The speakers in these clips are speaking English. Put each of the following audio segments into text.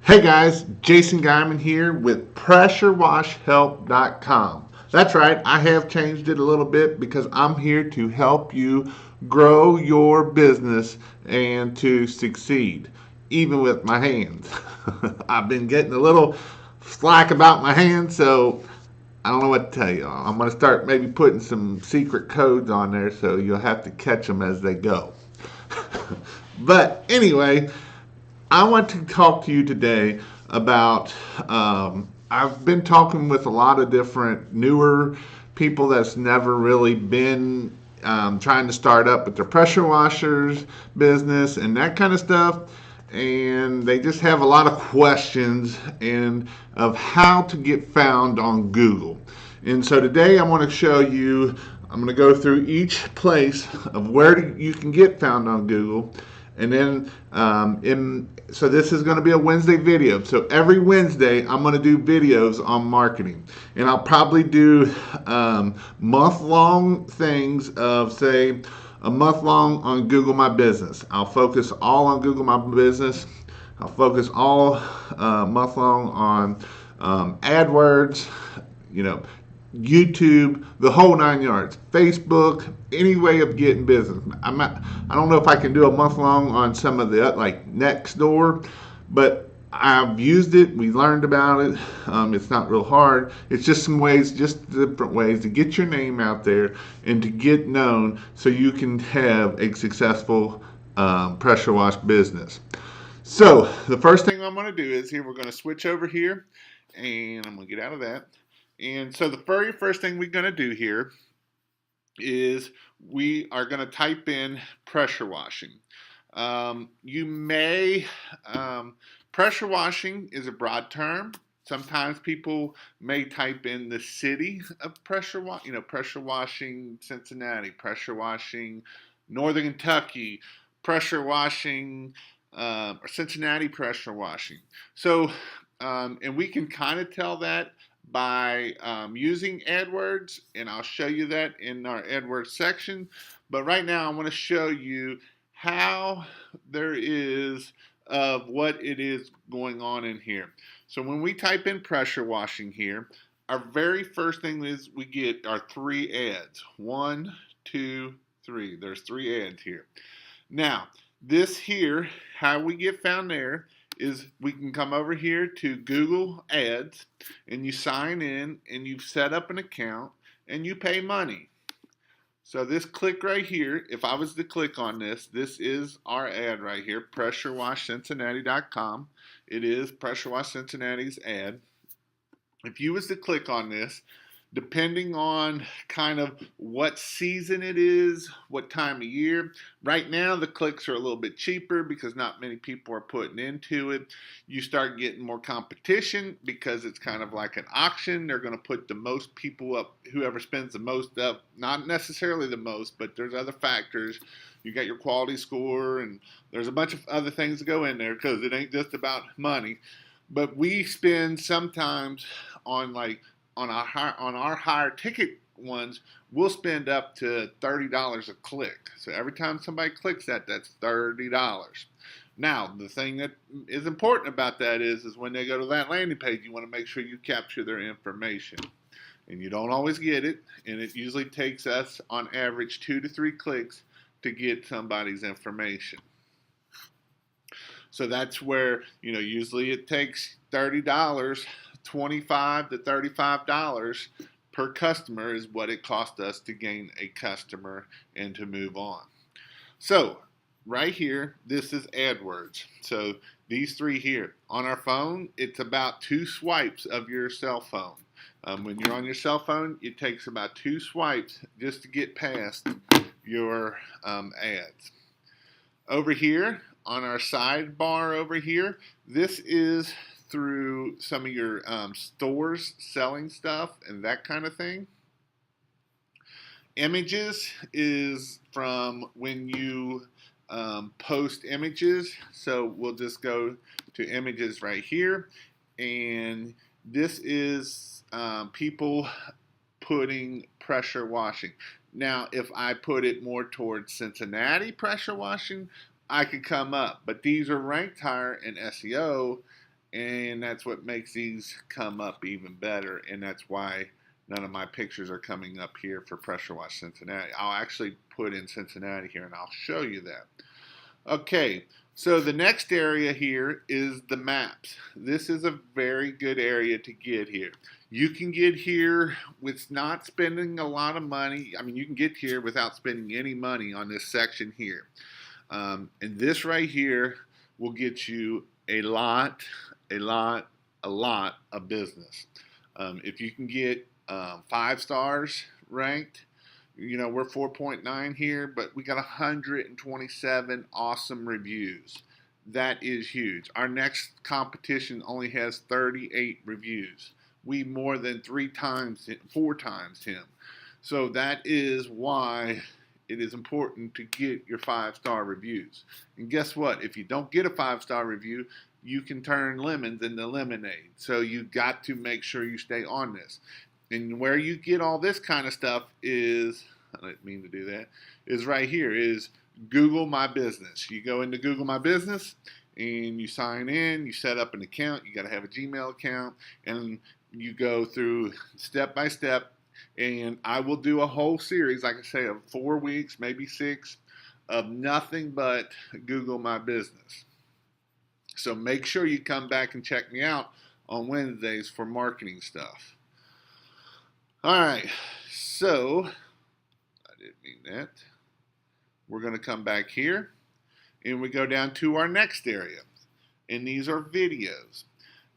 Hey guys, Jason Geiman here with PressureWashHelp.com. That's right, I have changed it a little bit because I'm here to help you grow your business and to succeed, even with my hands. I've been getting a little slack about my hands, so I don't know what to tell you. I'm going to start maybe putting some secret codes on there so you'll have to catch them as they go. But anyway, I want to talk to you today about. I've been talking with a lot of different newer people that's never really been trying to start up with their pressure washers business and that kind of stuff. And they just have a lot of questions and of how to get found on Google. And so today I want to show you. I'm going to go through each place of where you can get found on Google, and then so this is going to be a Wednesday video. So every Wednesday I'm going to do videos on marketing, and I'll probably do month-long things of, say, a month long on Google My Business. I'll focus all on Google My Business. I'll focus all month long on AdWords, you know, YouTube, the whole 9 yards, Facebook, any way of getting business. I don't know if I can do a month long on some of the like Nextdoor, but I've used it. We learned about it. It's not real hard. It's just some ways, just different ways to get your name out there and to get known so you can have a successful pressure wash business. So the first thing I'm going to do is here, we're going to switch over here, and I'm going to get out of that. And so the very first thing we're going to do here is we are going to type in pressure washing. You may, pressure washing is a broad term. Sometimes people may type in the city of pressure washing Cincinnati, pressure washing Northern Kentucky, pressure washing or Cincinnati pressure washing. So, and we can kind of tell that by using AdWords, and I'll show you that in our AdWords section. But right now, I want to show you how there is of what it is going on in here. So when we type in pressure washing here, our very first thing is we get our 3 ads. 1, 2, 3. There's 3 ads here. Now, this here, how we get found there is we can come over here to Google Ads, and you sign in and you set up an account and you pay money. So this click right here, if I was to click on this, this is our ad right here, pressurewashcincinnati.com. It is Pressure Wash Cincinnati's ad. If you was to click on this, depending on kind of what season it is, what time of year. Right now, the clicks are a little bit cheaper because not many people are putting into it. You start getting more competition because it's kind of like an auction. They're going to put the most people up, whoever spends the most up, not necessarily the most, but there's other factors. You got your quality score, and there's a bunch of other things that go in there because it ain't just about money. But we spend sometimes on on our higher ticket ones, we'll spend up to $30 a click. So every time somebody clicks that, that's $30. Now, the thing that is important about that is when they go to that landing page, you want to make sure you capture their information. And you don't always get it, and it usually takes us on average 2 to 3 clicks to get somebody's information. So that's where, usually it takes $30, $25 to $35 per customer is what it cost us to gain a customer and to move on. So right here, this is AdWords. So these 3 here. On our phone, it's about 2 swipes of your cell phone. When you're on your cell phone, it takes about 2 swipes just to get past your ads. Over here, on our sidebar over here, this is through some of your stores selling stuff and that kind of thing. Images is from when you post images. So we'll just go to images right here, and this is people putting pressure washing. Now, if I put it more towards Cincinnati pressure washing, I could come up. But these are ranked higher in SEO and that's what makes these come up even better, and that's why none of my pictures are coming up here for Pressure Wash Cincinnati. I'll actually put in Cincinnati here, and I'll show you that. Okay, so the next area here is the maps. This is a very good area to get here. You can get here with not spending a lot of money. I mean, you can get here without spending any money on this section here. And this right here will get you a lot of business. If you can get 5 stars ranked, you know, we're 4.9 here, but we got 127 awesome reviews. That is huge. Our next competition only has 38 reviews. We more than 4 times him. So that is why it is important to get your 5-star reviews. And guess what? If you don't get a 5-star review, you can turn lemons into lemonade. So you got to make sure you stay on this. And where you get all this kind of stuff is, I didn't mean to do that, is right here, is Google My Business. You go into Google My Business and you sign in, you set up an account, you got to have a Gmail account, and you go through step by step. And I will do a whole series, like I say, of 4 weeks, maybe 6, of nothing but Google My Business. So make sure you come back and check me out on Wednesdays for marketing stuff. All right, so I didn't mean that. We're going to come back here, and we go down to our next area, and these are videos.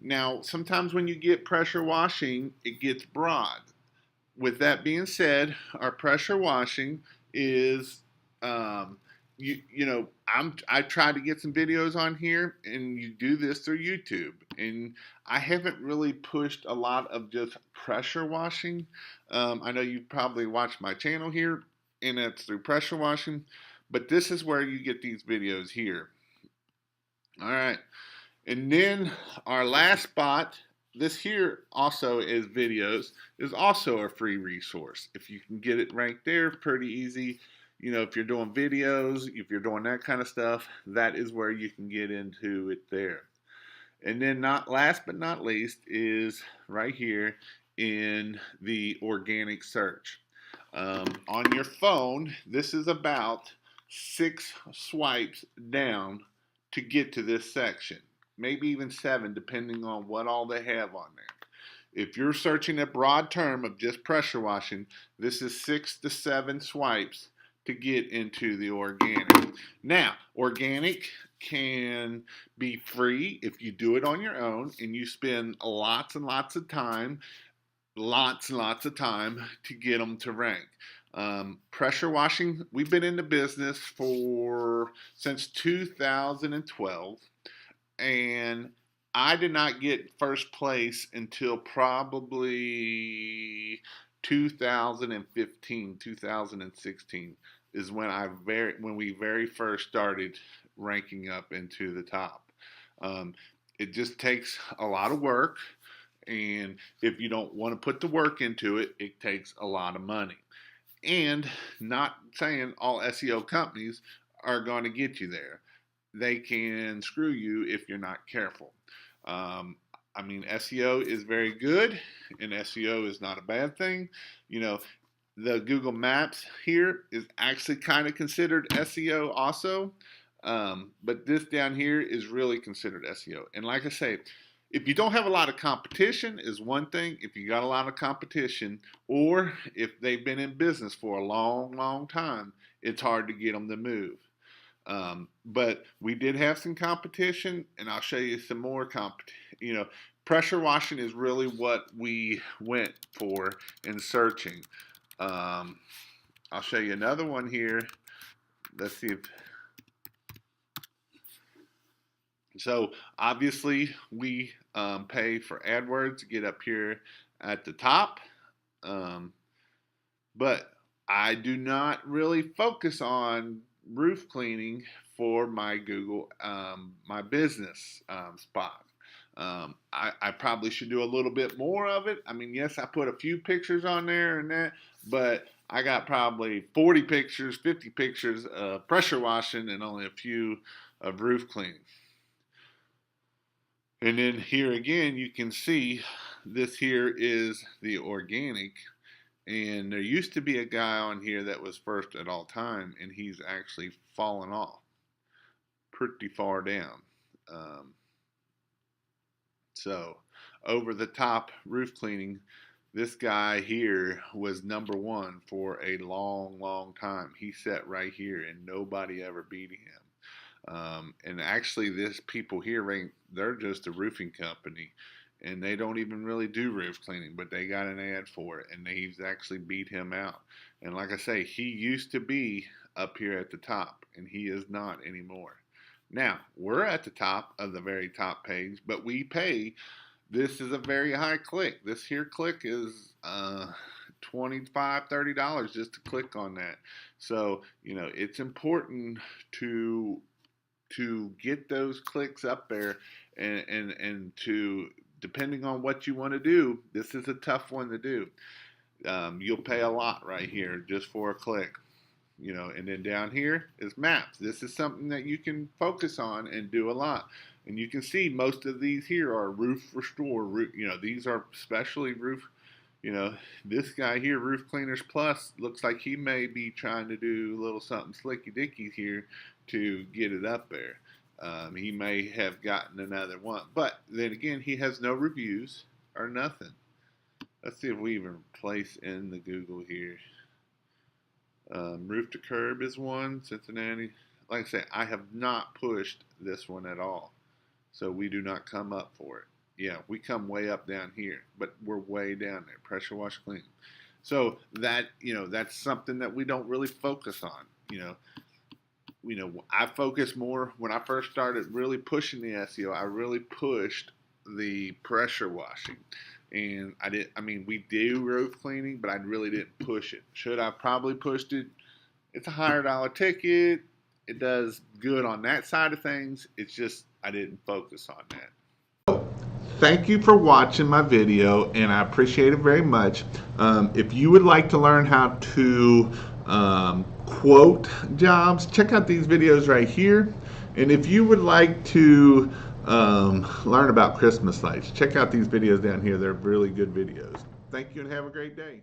Now, sometimes when you get pressure washing, it gets broad. With that being said, our pressure washing is, I try to get some videos on here, and you do this through YouTube. And I haven't really pushed a lot of just pressure washing. I know you probably watched my channel here, and it's through pressure washing. But this is where you get these videos here. All right. And then our last spot, this here also is videos, is also a free resource. If you can get it ranked there, pretty easy. You know, if you're doing videos, if you're doing that kind of stuff, that is where you can get into it there. And then last but not least is right here in the organic search. On your phone, this is about 6 swipes down to get to this section. Maybe even 7, depending on what all they have on there. If you're searching a broad term of just pressure washing, this is 6 to 7 swipes to get into the organic. Now, organic can be free if you do it on your own and you spend lots and lots of time to get them to rank. Pressure washing, we've been in the business since 2012, and I did not get first place until probably 2015, 2016 is when we very first started ranking up into the top. It just takes a lot of work, and if you don't want to put the work into it, it takes a lot of money. And not saying all SEO companies are going to get you there. They can screw you if you're not careful. I mean, SEO is very good, and SEO is not a bad thing. You know, the Google Maps here is actually kind of considered SEO also, but this down here is really considered SEO. And like I say, if you don't have a lot of competition is one thing. If you got a lot of competition, or if they've been in business for a long time, it's hard to get them to move. But we did have some competition, and I'll show you some more competition. Pressure washing is really what we went for in searching. I'll show you another one here. Let's see if. So obviously we pay for Adwords to get up here at the top, but I do not really focus on roof cleaning for my Google my business spot. I probably should do a little bit more of it. I mean, yes, I put a few pictures on there and that, but I got probably 40 pictures, 50 pictures of pressure washing and only a few of roof cleaning. And then here again, you can see this here is the organic. And there used to be a guy on here that was first at all time, and he's actually fallen off pretty far down. So over the top roof cleaning, this guy here was number one for a long time. He sat right here and nobody ever beat him. And actually this people here, they're just a roofing company and they don't even really do roof cleaning, but they got an ad for it and they've actually beat him out. And like I say, he used to be up here at the top and he is not anymore. Now, we're at the top of the very top page, but we pay. This is a very high click. This here click is $25, $30 just to click on that. So, you know, it's important to get those clicks up there and to, depending on what you want to do, this is a tough one to do. You'll pay a lot right here just for a click. You know, and then down here is maps. This is something that you can focus on and do a lot. And you can see most of these here are roof restore. You know, these are specially roof. You know, this guy here, Roof Cleaners Plus, looks like he may be trying to do a little something slicky dicky here to get it up there. He may have gotten another one, but then again, he has no reviews or nothing. Let's see if we even place in the Google here. Roof to Curb is one, Cincinnati. Like I say, I have not pushed this one at all. So we do not come up for it. Yeah, we come way up down here, but we're way down there. Pressure wash clean. So that, you know, that's something that we don't really focus on. You know, I focus more when I first started really pushing the SEO. I really pushed the pressure washing. And we do roof cleaning, but I really didn't push it. Should I probably pushed it? It's a $100 ticket. It does good on that side of things. It's just I didn't focus on that. Thank you for watching my video, and I appreciate it very much. If you would like to learn how to quote jobs, check out these videos right here. And if you would like to learn about Christmas lights, check out these videos down here. They're really good videos. Thank you and have a great day.